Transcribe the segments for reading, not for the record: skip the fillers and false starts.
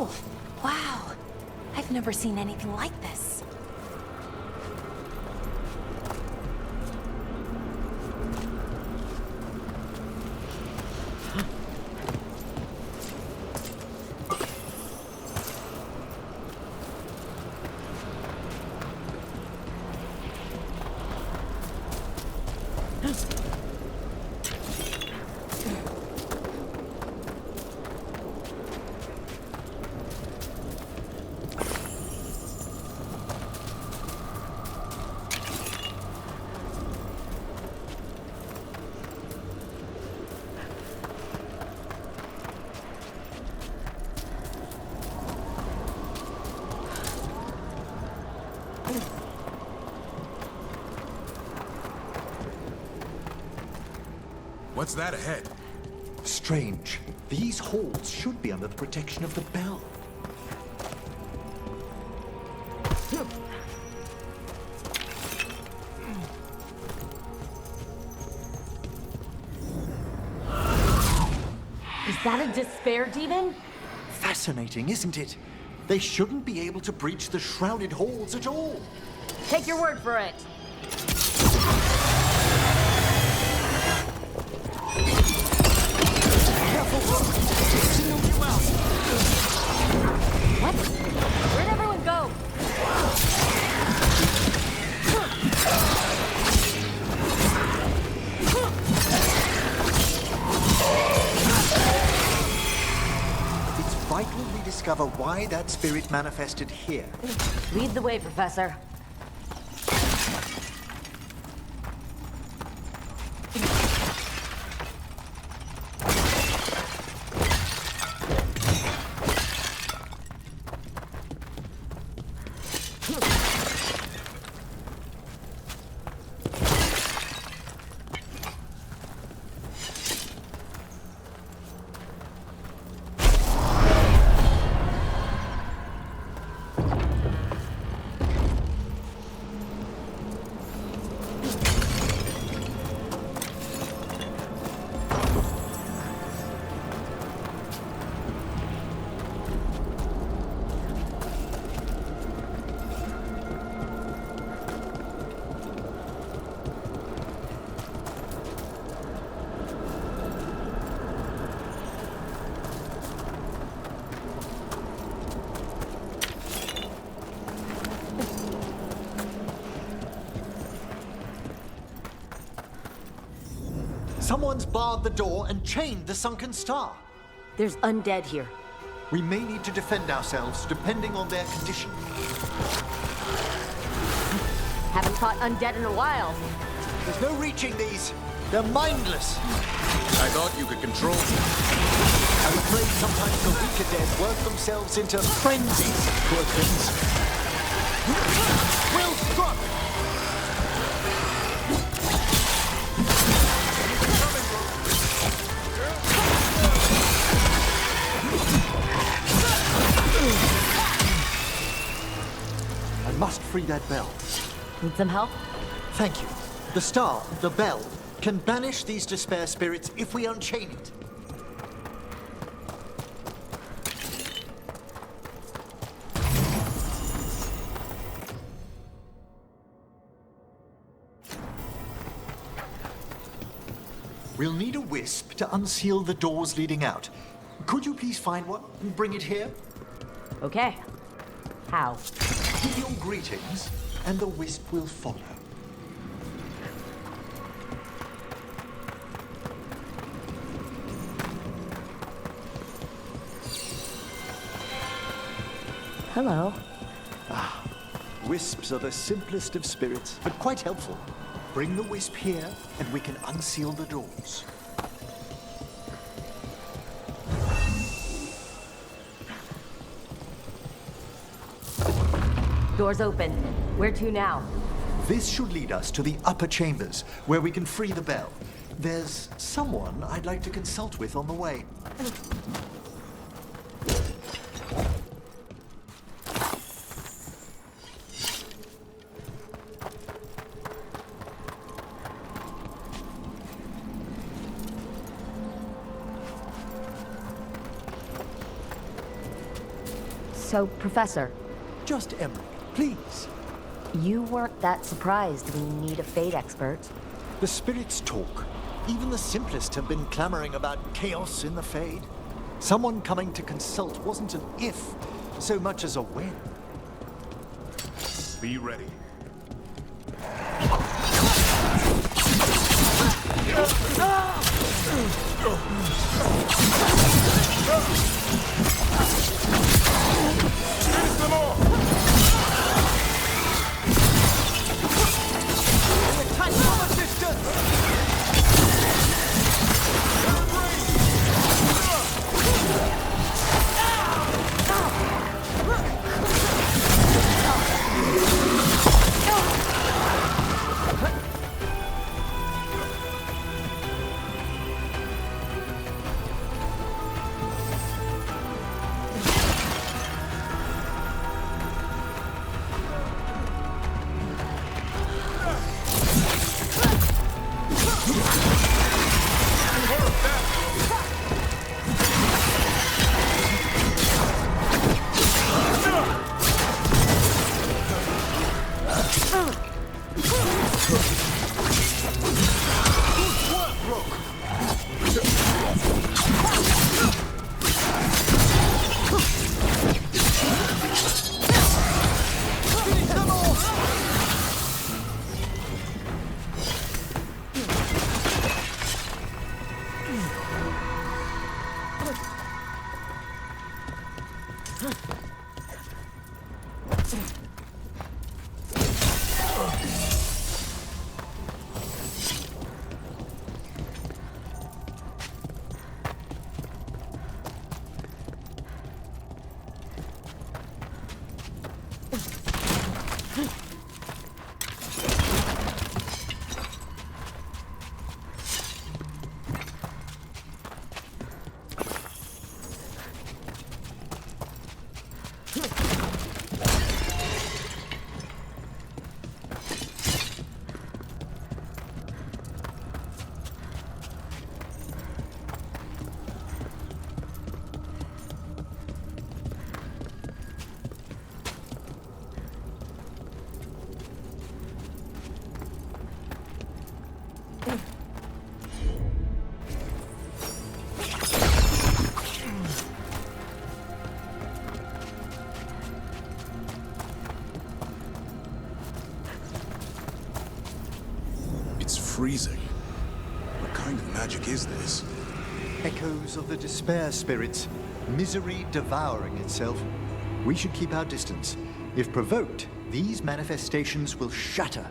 Oh, wow. I've never seen anything like this. What's that ahead? Strange. These halls should be under the protection of the bell. Is that a despair demon? Fascinating, isn't it? They shouldn't be able to breach the shrouded halls at all. Take your word for it. What? Where'd everyone go? It's vital we discover why that spirit manifested here. Lead the way, Professor. Someone's barred the door and chained the sunken star. There's undead here. We may need to defend ourselves depending on their condition. Haven't fought undead in a while. There's no reaching these. They're mindless. I thought you could control them. I'm afraid sometimes the weaker dead work themselves into frenzies, poor things. Will struck! I must free that bell. Need some help? Thank you. The star, the bell, can banish these despair spirits if we unchain it. We'll need a wisp to unseal the doors leading out. Could you please find one and bring it here? Okay. How? Give your greetings, and the wisp will follow. Hello. Wisps are the simplest of spirits, but quite helpful. Bring the wisp here, and we can unseal the doors. Doors open. Where to now? This should lead us to the upper chambers, where we can free the bell. There's someone I'd like to consult with on the way. So, Professor, Just Emmerich, please. you weren't that surprised we need a fate expert. The spirits talk. Even the simplest have been clamoring about chaos in the Fade. Someone coming to consult wasn't an if, so much as a when. Be ready. Finish them all! Attack from a distance! Freezing. What kind of magic is this? Echoes of the despair spirits, misery devouring itself. We should keep our distance. If provoked, these manifestations will shatter.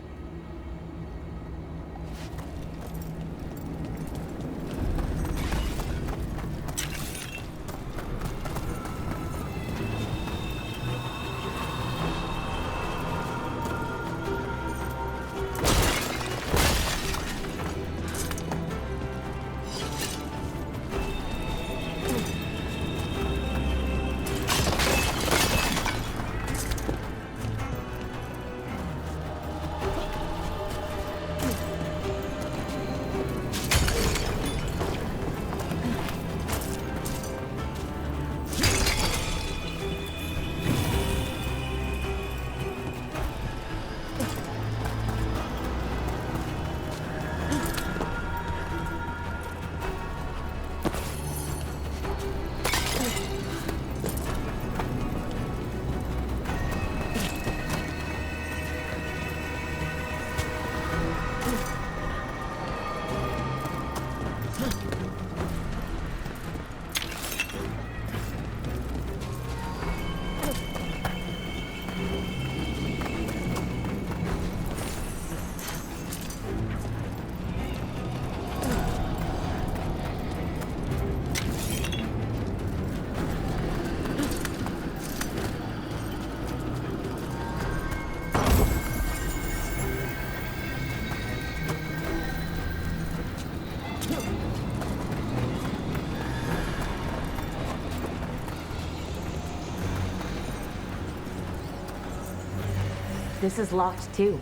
This is locked too.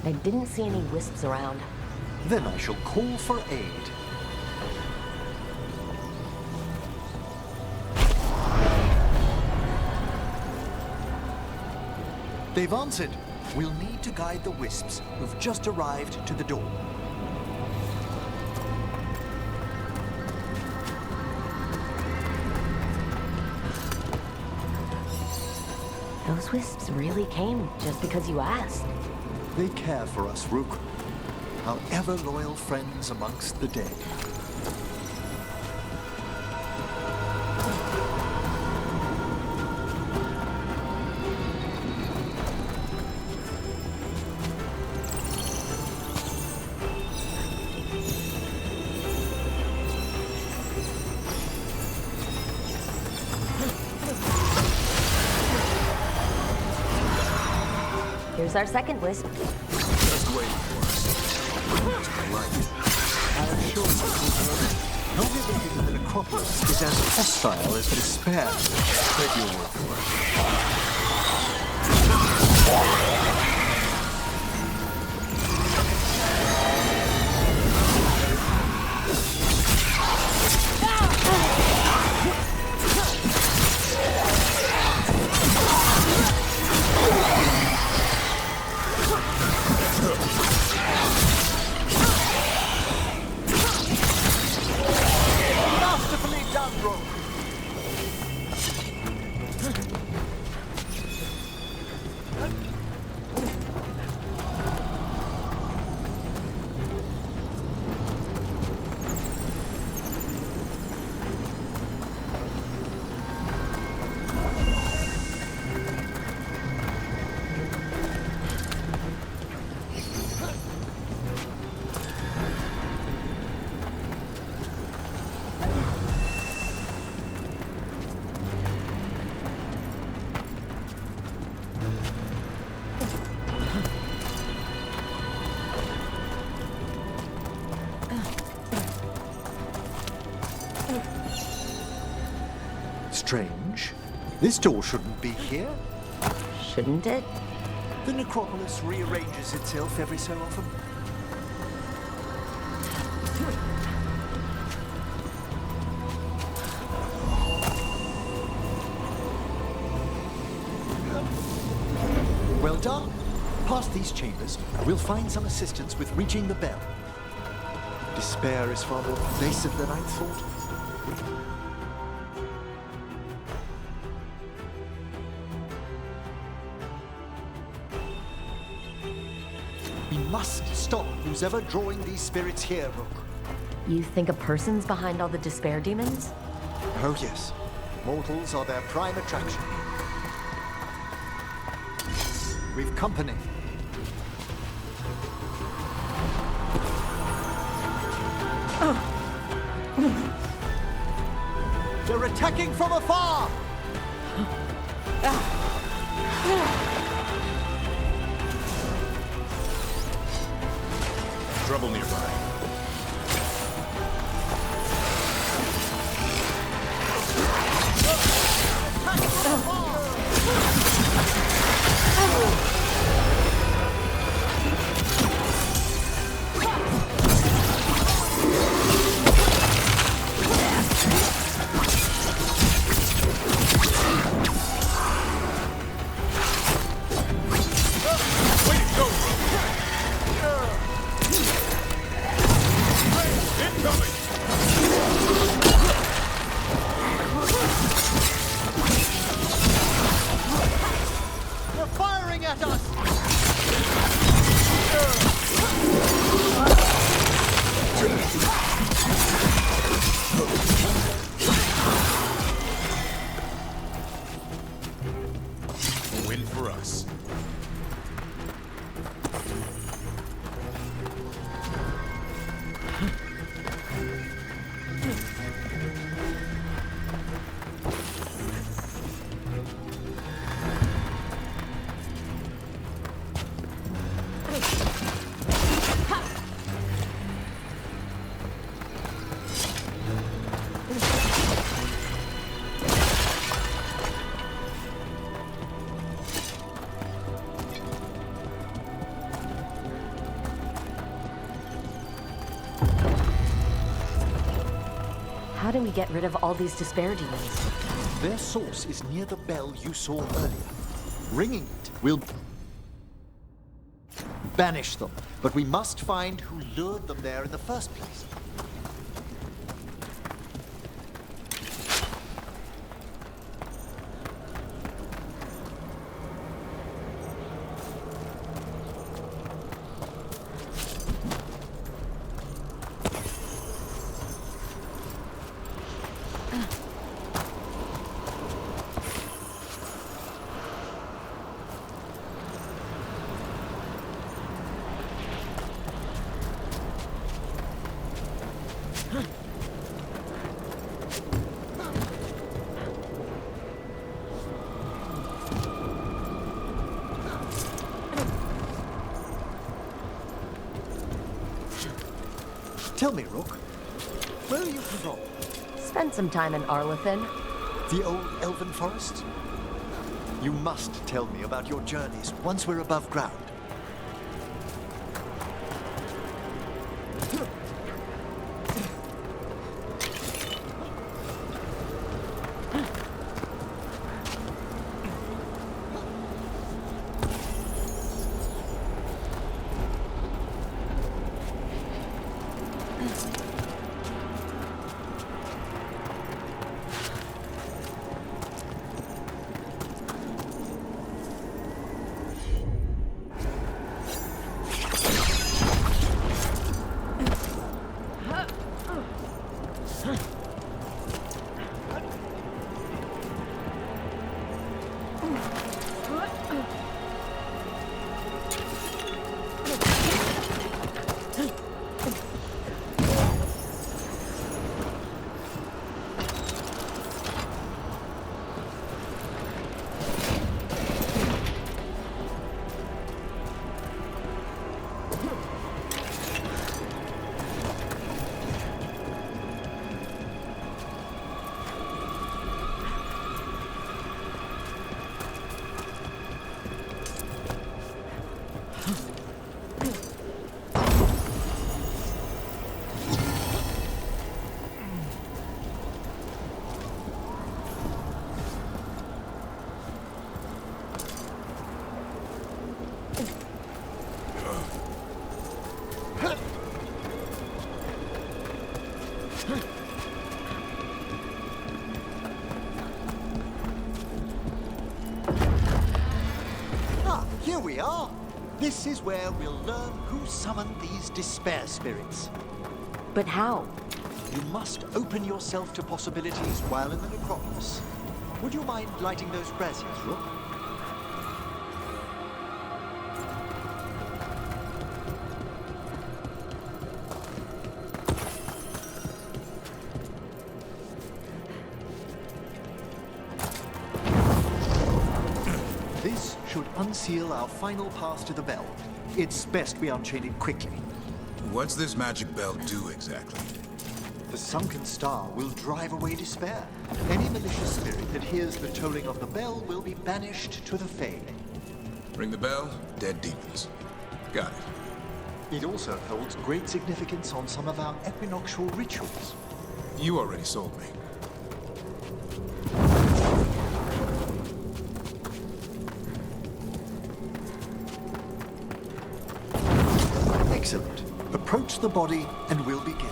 I didn't see any wisps around. Then I shall call for aid. They've answered. We'll need to guide the wisps who've just arrived to the door. Those wisps really came just because you asked. They care for us, Rook. Our ever-loyal friends amongst the dead. Here's our second wisp. Just waiting for us. Just blighting. I assure you, not everything in the necropolis is as hostile as despair. Take your word for it. Masterfully done, Rook. Strange. This door shouldn't be here. Shouldn't it? The necropolis rearranges itself every so often. Well done. Past these chambers, we'll find some assistance with reaching the bell. Despair is far more pervasive than I thought. We must stop who's ever drawing these spirits here, Rook. You think a person's behind all the despair demons? Oh yes, mortals are their prime attraction. We've company. They're attacking from afar! Trouble nearby. They're firing at us! Win for us. How do we get rid of all these despair demons? Their source is near the bell you saw earlier. Ringing it will banish them, but we must find who lured them there in the first place. Tell me, Rook, where are you from? Spent some time in Arlethan. The old elven forest? You must tell me about your journeys once we're above ground. Here we are. This is where we'll learn who summoned these despair spirits. But how? You must open yourself to possibilities while in the necropolis. Would you mind lighting those braziers, Rook? This should unseal our final path to the bell. It's best we unchain it quickly. What's this magic bell do exactly? The sunken star will drive away despair. Any malicious spirit that hears the tolling of the bell will be banished to the Fade. Ring the bell, dead demons. Got it. It also holds great significance on some of our equinoctial rituals. You already sold me. Excellent. Approach the body and we'll begin.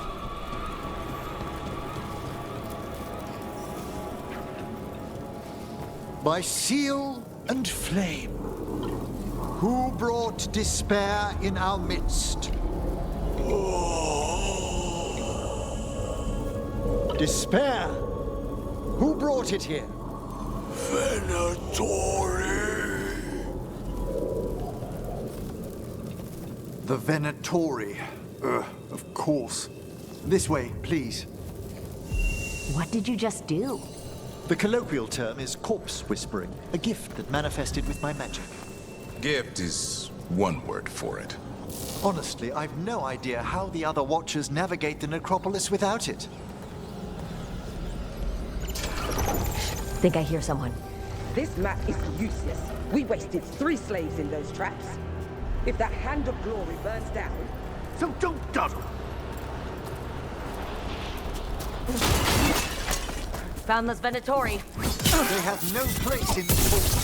By seal and flame, who brought despair in our midst? Despair? Who brought it here? The Venatori. Of course. This way, please. What did you just do? The colloquial term is corpse whispering, a gift that manifested with my magic. Gift is one word for it. Honestly, I've no idea how the other Watchers navigate the necropolis without it. Think I hear someone. This map is useless. We wasted 3 slaves in those traps. If that Hand of Glory burns down... So don't dawdle! Found those Venatori. They have no place in this force.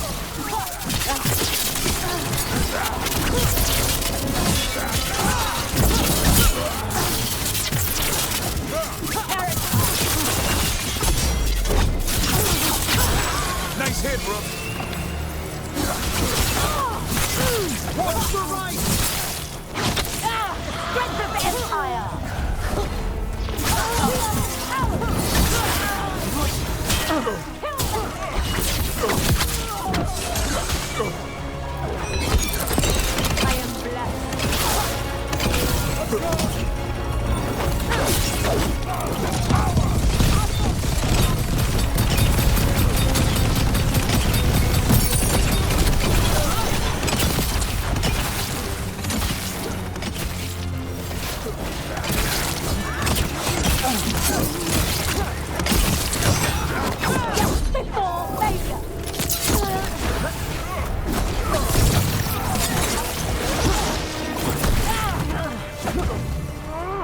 Nice hit, Rook. What's the right? Strength of Empire! I am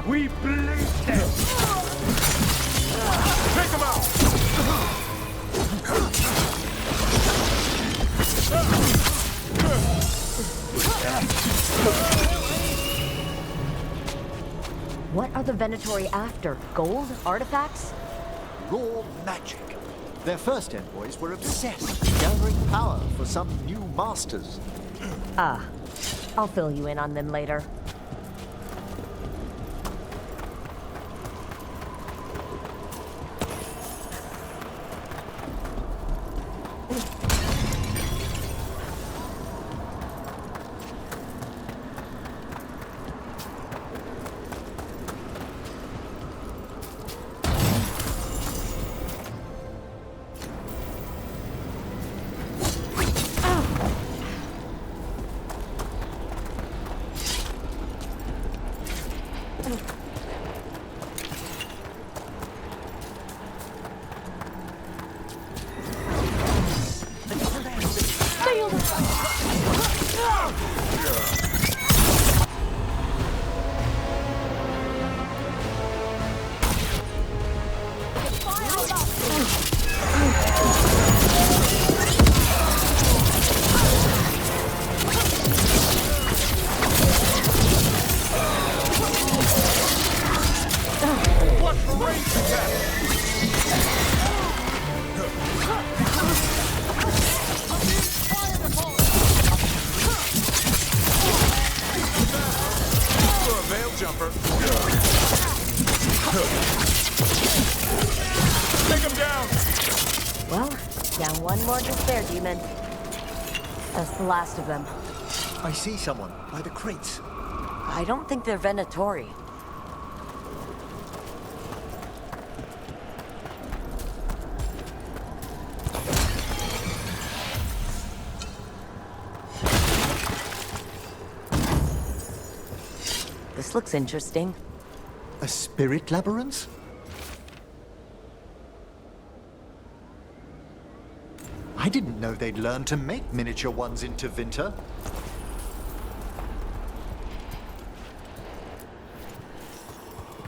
We bleed them. Take them out. What are the Venatori after? Gold? Artifacts? Raw magic. Their first envoys were obsessed, gathering power for some new masters. Ah, I'll fill you in on them later. Jumper. Take him down. Well, down one more despair demon. That's the last of them. I see someone by the crates. I don't think they're Venatori. This looks interesting. A spirit labyrinth? I didn't know they'd learned to make miniature ones into Vinter.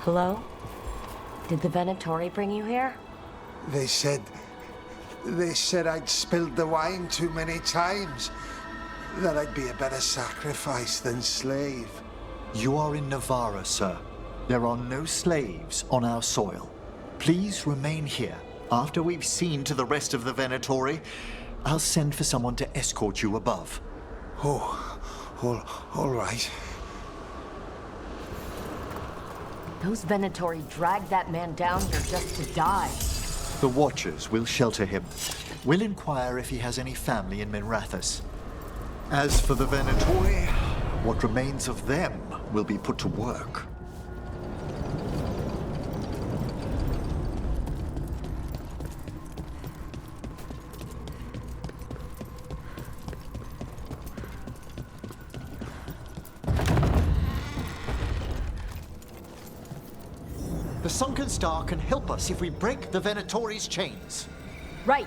Hello? Did the Venatori bring you here? They said I'd spilled the wine too many times. That I'd be a better sacrifice than slave. You are in Navarra, sir. There are no slaves on our soil. Please remain here. After we've seen to the rest of the Venatori, I'll send for someone to escort you above. All right. Those Venatori dragged that man down here just to die. The Watchers will shelter him. We'll inquire if he has any family in Minrathous. As for the Venatori, what remains of them will be put to work. The Sunken Star can help us if we break the Venatori's chains. Right.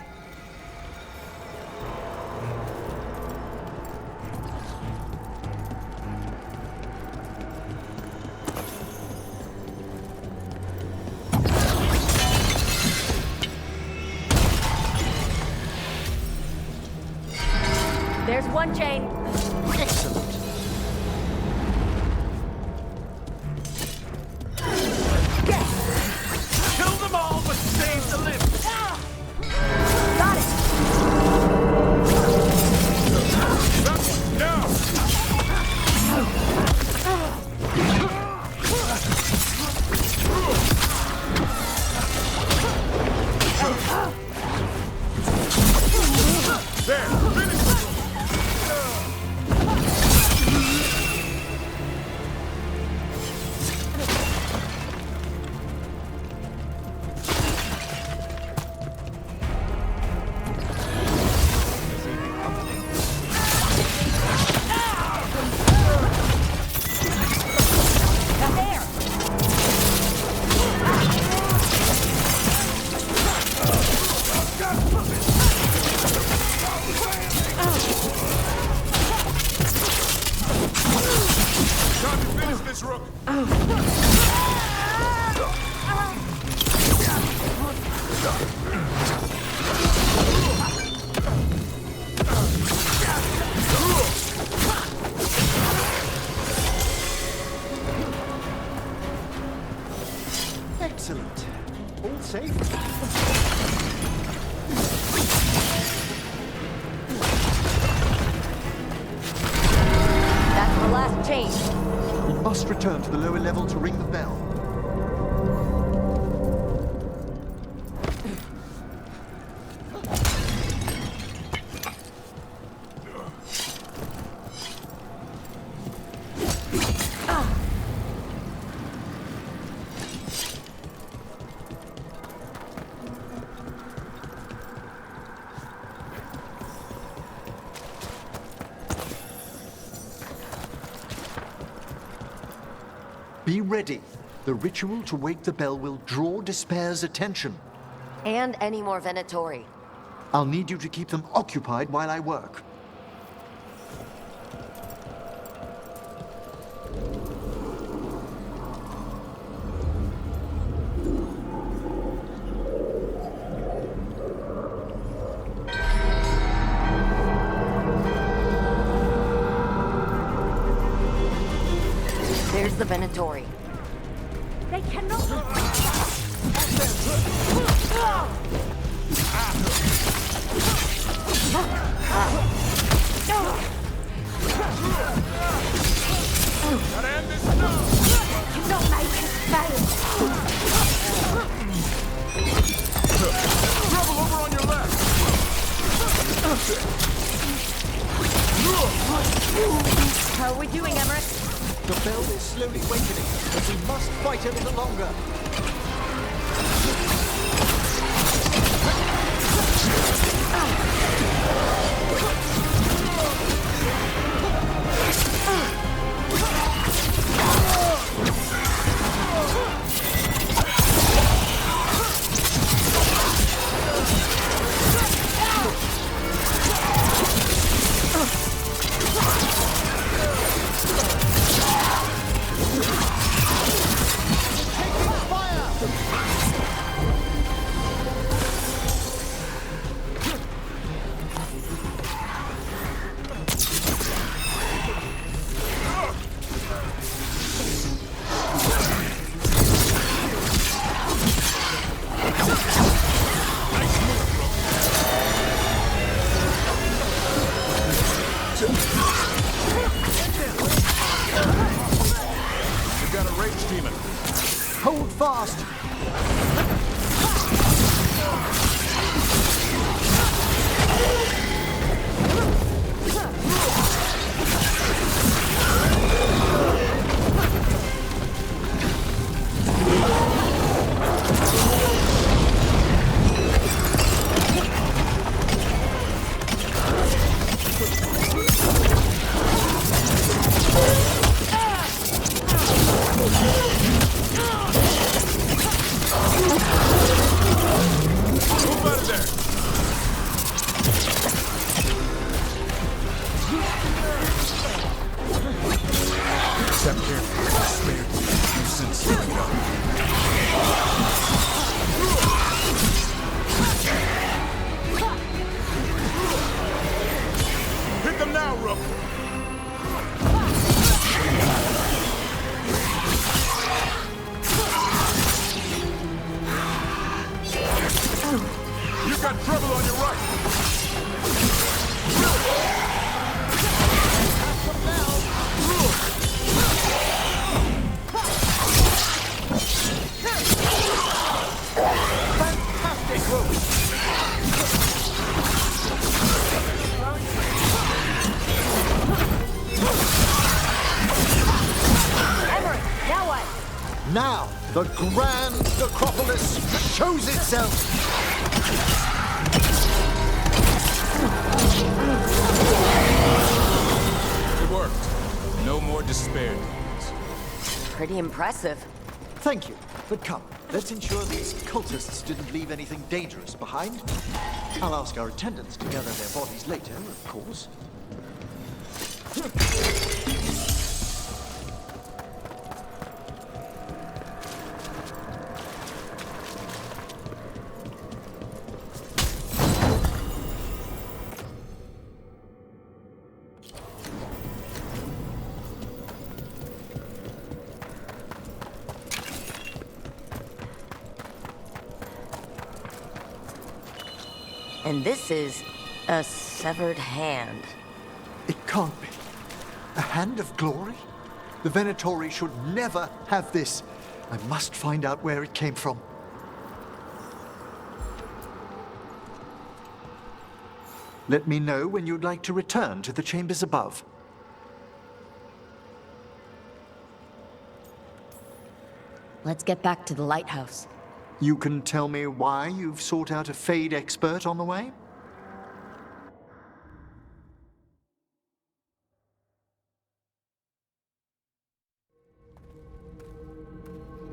one chain. Excellent. Kill them all, but save the limbs! Got it. Now! There! Finish it! Time to finish this, Rook! Excellent. All safe? That's the last chain. We must return to the lower level to ring the bell. Be ready. The ritual to wake the bell will draw Despair's attention. And any more Venatori. I'll need you to keep them occupied while I work. There's the Venatori. They cannot. Gotta end this now! Cannot make it fail. Trouble over on your left! How are we doing, Emmerich? The bell is slowly awakening, but we must fight a little longer. Taking fire! got trouble on your right. Fantastic, Rook! Everett, now what? Now, the grand necropolis shows itself! It worked. No more despair. Pretty impressive. Thank you, but come, let's ensure these cultists didn't leave anything dangerous behind. I'll ask our attendants to gather their bodies later, of course. And this is a severed hand. It can't be. A hand of glory? The Venatori should never have this. I must find out where it came from. Let me know when you'd like to return to the chambers above. Let's get back to the lighthouse. You can tell me why you've sought out a Fade expert on the way?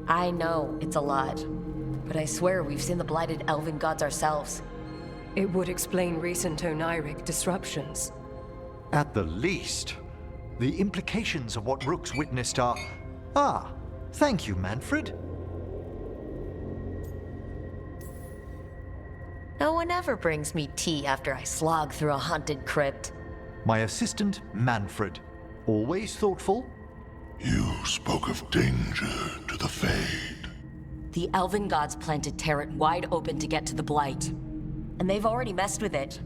I know it's a lot, but I swear we've seen the blighted elven gods ourselves. It would explain recent oniric disruptions. At the least. The implications of what Rook's witnessed are... Ah, thank you, Manfred. No one ever brings me tea after I slog through a haunted crypt. My assistant, Manfred. Always thoughtful. You spoke of danger to the Fade. The elven gods plan to tear it wide open to get to the Blight. And they've already messed with it.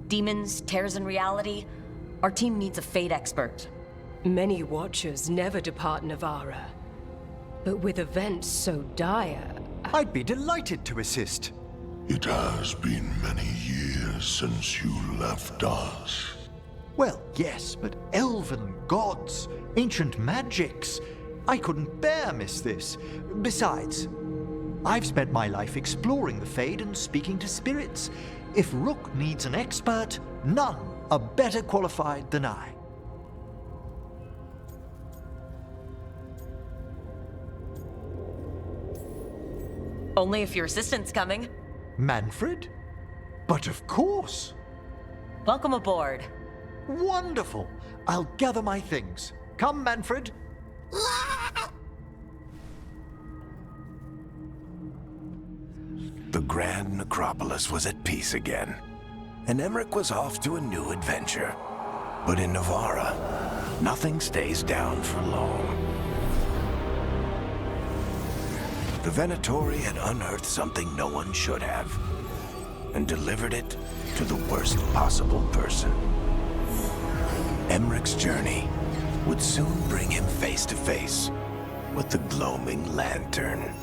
Demons, tears in reality. Our team needs a Fade expert. Many Watchers never depart Navara. But with events so dire... I'd be delighted to assist. It has been many years since you left us. Well, yes, but elven gods, ancient magics. I couldn't bear miss this. Besides, I've spent my life exploring the Fade and speaking to spirits. If Rook needs an expert, none are better qualified than I. Only if your assistant's coming. Manfred? But of course. Welcome aboard. Wonderful. I'll gather my things. Come, Manfred. The grand necropolis was at peace again, and Emmerich was off to a new adventure. But in Navara, nothing stays down for long. The Venatori had unearthed something no one should have, and delivered it to the worst possible person. Emmerich's journey would soon bring him face to face with the gloaming lantern.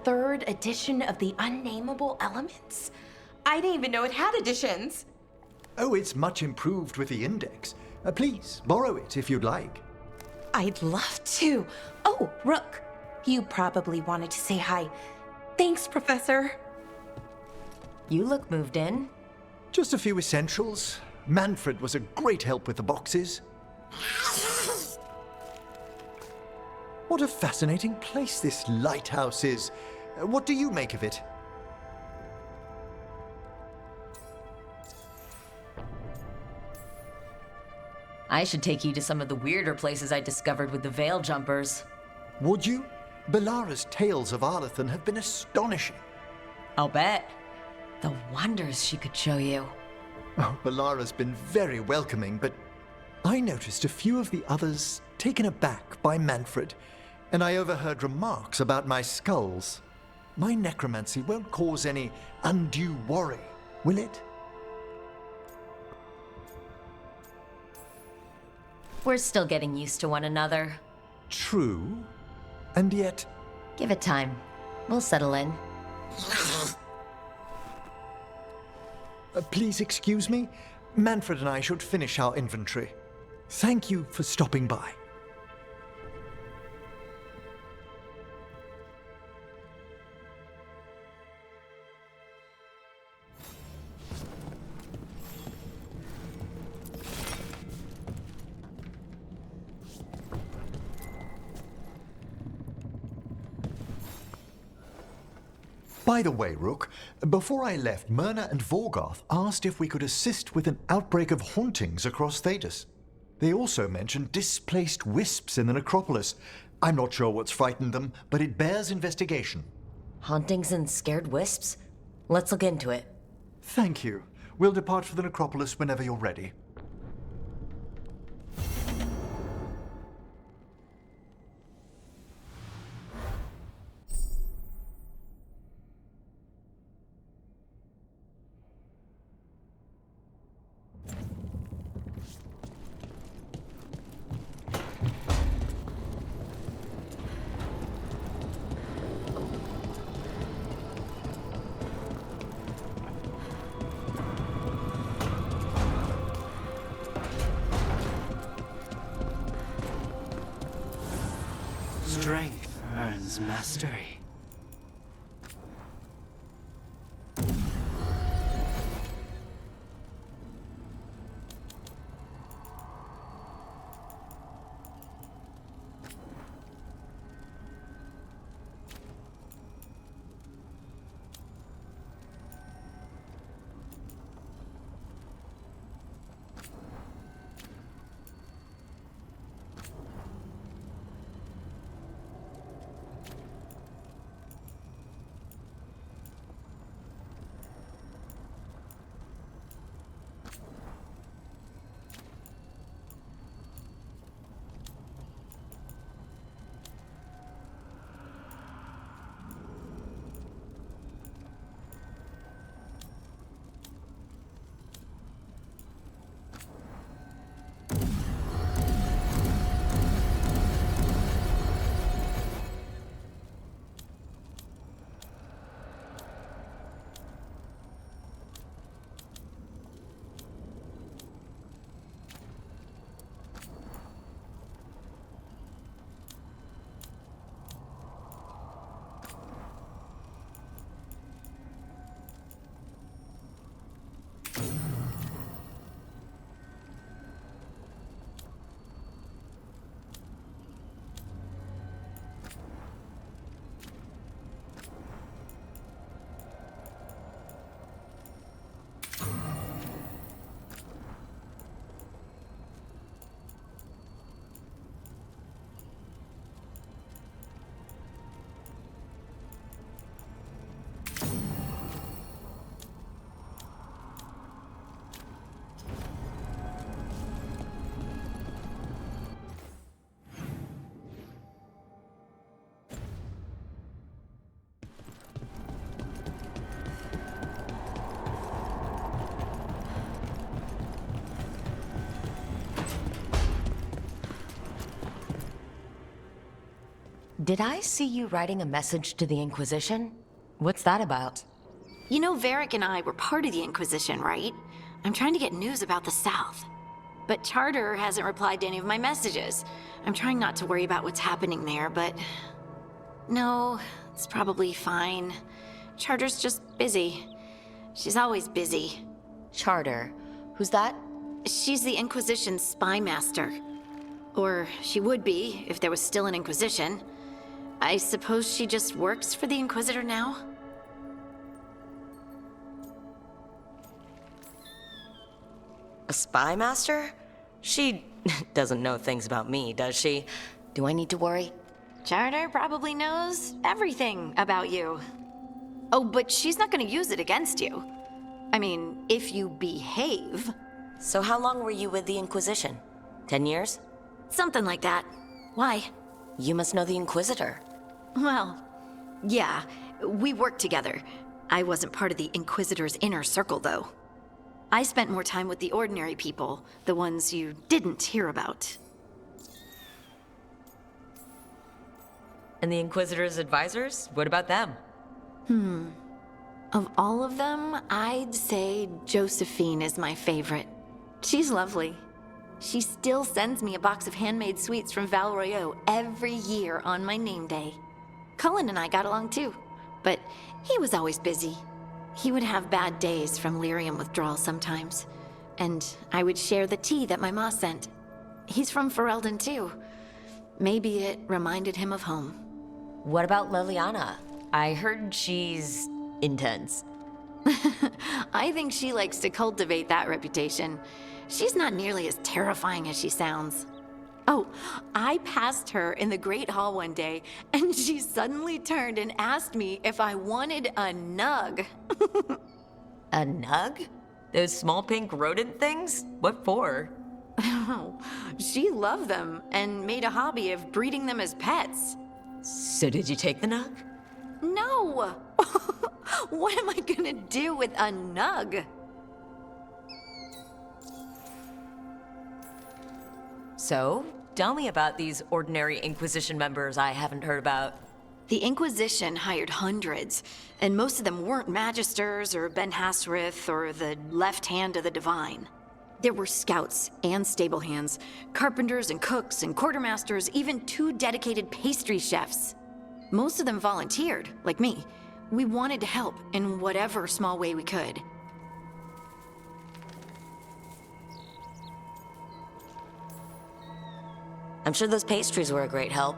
third edition of the Unnameable Elements? I didn't even know it had editions. Oh, it's much improved with the index. Please, borrow it if you'd like. I'd love to. Oh, Rook, you probably wanted to say hi. Thanks, Professor. You look moved in. Just a few essentials. Manfred was a great help with the boxes. What a fascinating place this lighthouse is. What do you make of it? I should take you to some of the weirder places I discovered with the veil jumpers. Would you? Belara's tales of Arlathan have been astonishing. I'll bet. The wonders she could show you. Oh, Belara's been very welcoming, but I noticed a few of the others taken aback by Manfred, and I overheard remarks about my skulls. My necromancy won't cause any undue worry, will it? We're still getting used to one another. True, and yet... Give it time. We'll settle in. Please excuse me. Manfred and I should finish our inventory. Thank you for stopping by. By the way, Rook, before I left, Myrna and Veilguard asked if we could assist with an outbreak of hauntings across Thedas. They also mentioned displaced wisps in the necropolis. I'm not sure what's frightened them, but it bears investigation. Hauntings and scared wisps? Let's look into it. Thank you. We'll depart for the necropolis whenever you're ready. Strength earns mastery. Did I see you writing a message to the Inquisition? What's that about? You know, Varric and I were part of the Inquisition, right? I'm trying to get news about the South. But Charter hasn't replied to any of my messages. I'm trying not to worry about what's happening there, but... No, it's probably fine. Charter's just busy. She's always busy. Charter? Who's that? She's the Inquisition's spy master. Or she would be, if there was still an Inquisition. I suppose she just works for the Inquisitor now? A spy master? She doesn't know things about me, does she? Do I need to worry? Charter probably knows everything about you. Oh, but she's not gonna use it against you. I mean, if you behave. So how long were you with the Inquisition? 10 years? Something like that. Why? You must know the Inquisitor. Well, yeah, we worked together. I wasn't part of the Inquisitor's inner circle, though. I spent more time with the ordinary people, the ones you didn't hear about. And the Inquisitor's advisors? What about them? Of all of them, I'd say Josephine is my favorite. She's lovely. She still sends me a box of handmade sweets from Val Royeaux every year on my name day. Cullen and I got along too, but he was always busy. He would have bad days from lyrium withdrawal sometimes, and I would share the tea that my ma sent. He's from Ferelden too. Maybe it reminded him of home. What about Liliana? I heard she's intense. I think she likes to cultivate that reputation. She's not nearly as terrifying as she sounds. Oh, I passed her in the Great Hall one day, and she suddenly turned and asked me if I wanted a nug. A nug? Those small pink rodent things? What for? She loved them and made a hobby of breeding them as pets. So did you take the nug? No! What am I gonna do with a nug? So, tell me about these ordinary Inquisition members I haven't heard about. The Inquisition hired hundreds, and most of them weren't Magisters or Ben Hasrith or the left hand of the Divine. There were scouts and stable hands, carpenters and cooks and quartermasters, even 2 dedicated pastry chefs. Most of them volunteered, like me. We wanted to help in whatever small way we could. I'm sure those pastries were a great help.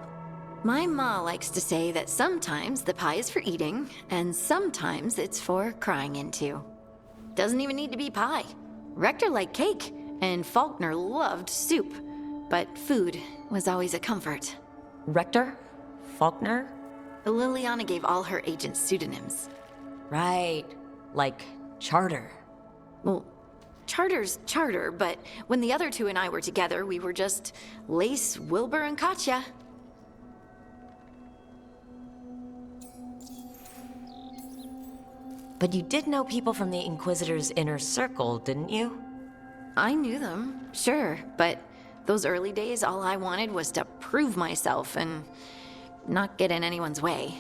My ma likes to say that sometimes the pie is for eating, and sometimes it's for crying into. Doesn't even need to be pie. Rector liked cake, and Faulkner loved soup, but food was always a comfort. Rector? Faulkner? Liliana gave all her agents pseudonyms. Right. Like Charter. Well, Charter's Charter, but when the other 2 and I were together, we were just Lace, Wilbur, and Katya. But you did know people from the Inquisitor's inner circle, didn't you? I knew them, sure, but those early days, all I wanted was to prove myself and not get in anyone's way.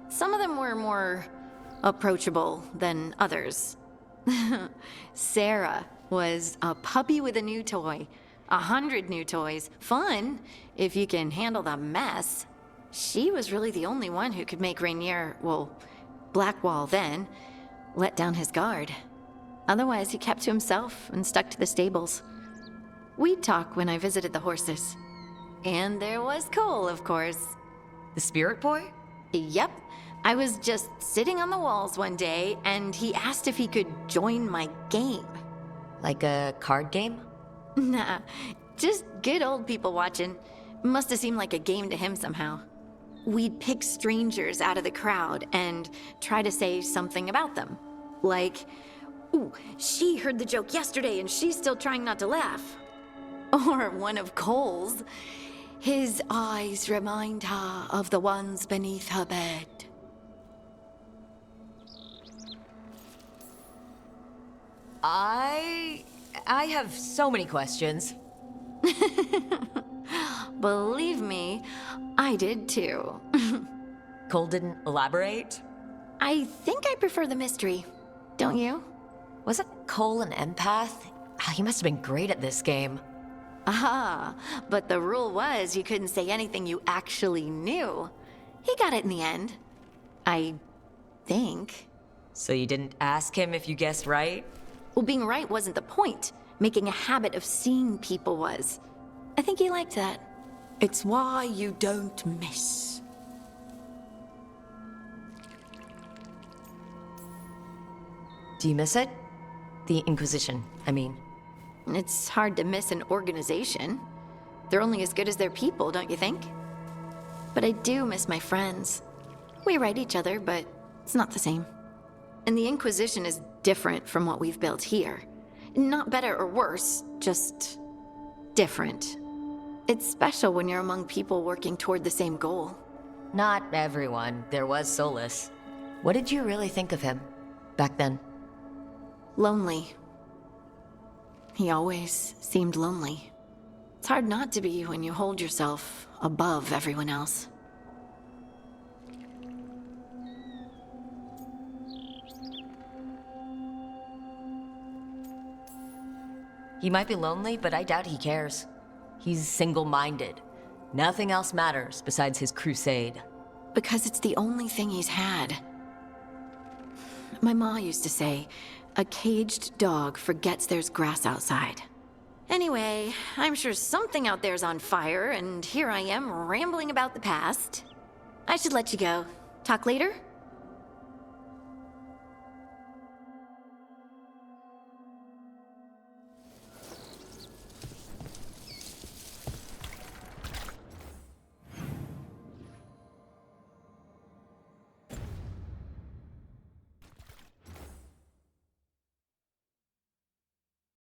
Some of them were more approachable than others. Sarah was a puppy with a new toy. 100 new toys. Fun, if you can handle the mess. She was really the only one who could make Rainier, well, Blackwall then, let down his guard. Otherwise, he kept to himself and stuck to the stables. We'd talk when I visited the horses. And there was Cole, of course. The spirit boy? Yep. I was just sitting on the walls one day, and he asked if he could join my game. Like a card game? Nah, just good old people watching. Must have seemed like a game to him somehow. We'd pick strangers out of the crowd and try to say something about them. Like, ooh, she heard the joke yesterday and she's still trying not to laugh. Or one of Cole's. His eyes remind her of the ones beneath her bed. I have so many questions. Believe me, I did too. Cole didn't elaborate? I think I prefer the mystery. Don't you? Wasn't Cole an empath? He must have been great at this game. Ah, but the rule was you couldn't say anything you actually knew. He got it in the end. I think. So you didn't ask him if you guessed right? Well, being right wasn't the point. Making a habit of seeing people was. I think he liked that. It's why you don't miss. Do you miss it? The Inquisition, I mean. It's hard to miss an organization. They're only as good as their people, don't you think? But I do miss my friends. We write each other, but it's not the same. And the Inquisition is different from what we've built here. Not better or worse, just different. It's special when you're among people working toward the same goal. Not everyone. There was Solus. What did you really think of him back then? Lonely. He always seemed lonely. It's hard not to be when you hold yourself above everyone else. He might be lonely, but I doubt he cares. He's single-minded. Nothing else matters besides his crusade. Because it's the only thing he's had. My ma used to say, a caged dog forgets there's grass outside. Anyway, I'm sure something out there's on fire, and here I am rambling about the past. I should let you go. Talk later?